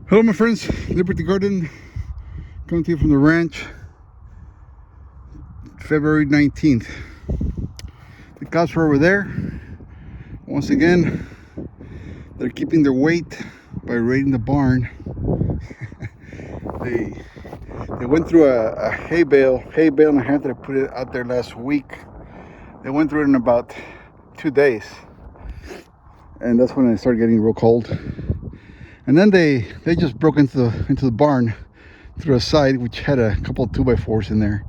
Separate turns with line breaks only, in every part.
Hello my friends, Liberty Garden, coming to you from the ranch, February 19th. The cows are over there. Once again, they're keeping their weight by raiding the barn. they went through a hay bale and a half that I put it out there last week. They went through it in about 2 days, and that's when it started getting real cold. And then they just broke into the barn through a side which had a couple of 2x4s in there,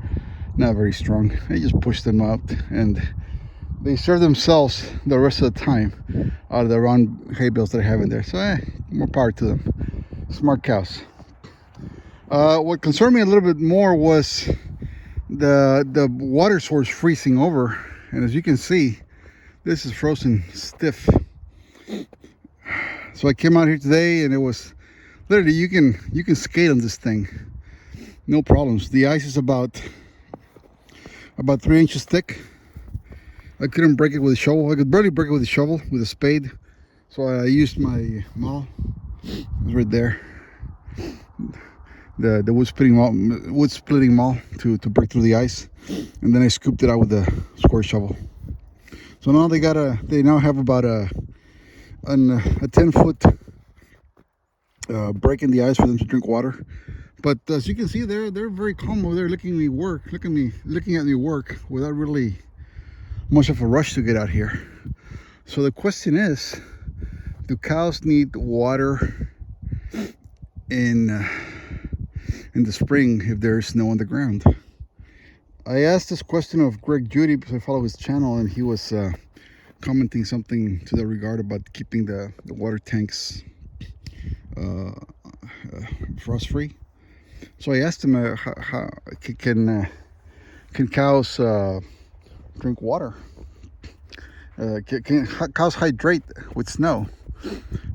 not very strong. They just pushed them out, and they serve themselves the rest of the time out of the round hay bales that I have in there. So more power to them. Smart cows. What concerned me a little bit more was the water source freezing over, and as you can see, this is frozen stiff. So I came out here today, and it was literally you can skate on this thing, no problems. The ice is about 3 inches thick. I couldn't break it with a shovel. I could barely break it with a shovel, with a spade. So I used my maul. It was right there. The wood splitting maul to break through the ice, and then I scooped it out with a square shovel. So now they now have about a 10-foot break in the ice for them to drink water. But as you can see, they're very calm over there, looking at me work without really much of a rush to get out here. So the question is, do cows need water in the spring if there's snow on the ground? I asked this question of Greg Judy because I follow his channel, and he was commenting something to that regard about keeping the water tanks frost free. So I asked him, how can cows drink water? Can cows hydrate with snow?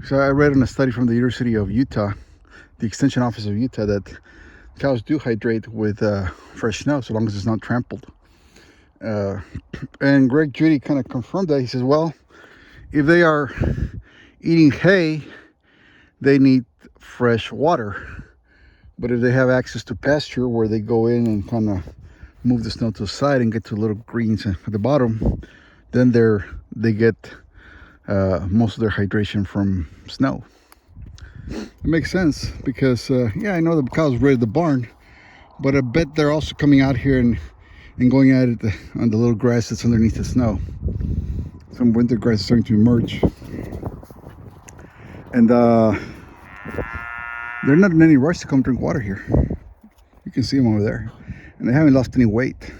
So I read in a study from the University of Utah, the Extension Office of Utah, that cows do hydrate with fresh snow, so long as it's not trampled. And Greg Judy kind of confirmed that. He says, well, if they are eating hay, they need fresh water. But if they have access to pasture where they go in and kind of move the snow to the side and get to little greens at the bottom, then they get most of their hydration from snow. It makes sense because, yeah, I know the cows raided the barn, but I bet they're also coming out here and going at it on the little grass that's underneath the snow. Some winter grass is starting to emerge. And they're not in any rush to come drink water here. You can see them over there. And they haven't lost any weight.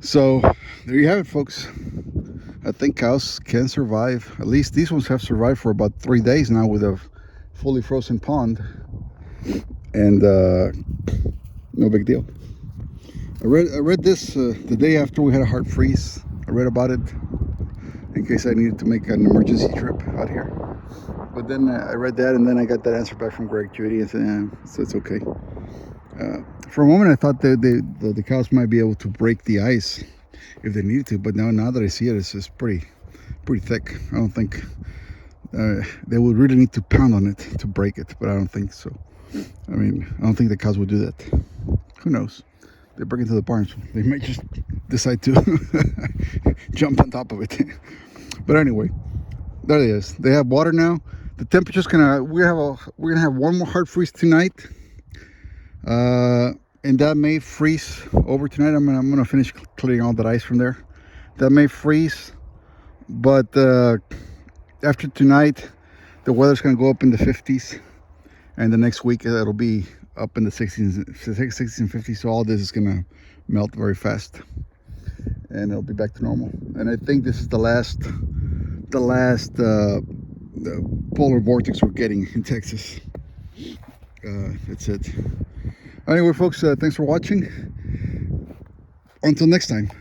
So there you have it, folks. I think cows can survive. At least these ones have survived for about 3 days now with a fully frozen pond. And no big deal. I read this the day after we had a hard freeze. I read about it in case I needed to make an emergency trip out here. But then I read that, and then I got that answer back from Greg Judy, and said, so it's okay. For a moment, I thought the cows might be able to break the ice if they needed to, but now that I see it, it's just pretty thick. I don't think they would really need to pound on it to break it, but I don't think so. I mean, I don't think the cows would do that. Who knows? They break into the barn, so they might just decide to jump on top of it. But anyway, there it is. They have water now. The temperature's we're gonna have one more hard freeze tonight, and that may freeze over tonight. I'm gonna finish clearing all that ice from there. That may freeze, but after tonight, the weather's gonna go up in the 50s, and the next week it'll be up in the 60s and 50s. So all this is gonna melt very fast, and it'll be back to normal. And I think this is the last the polar vortex we're getting in Texas. That's it. Anyway, folks, thanks for watching. Until next time.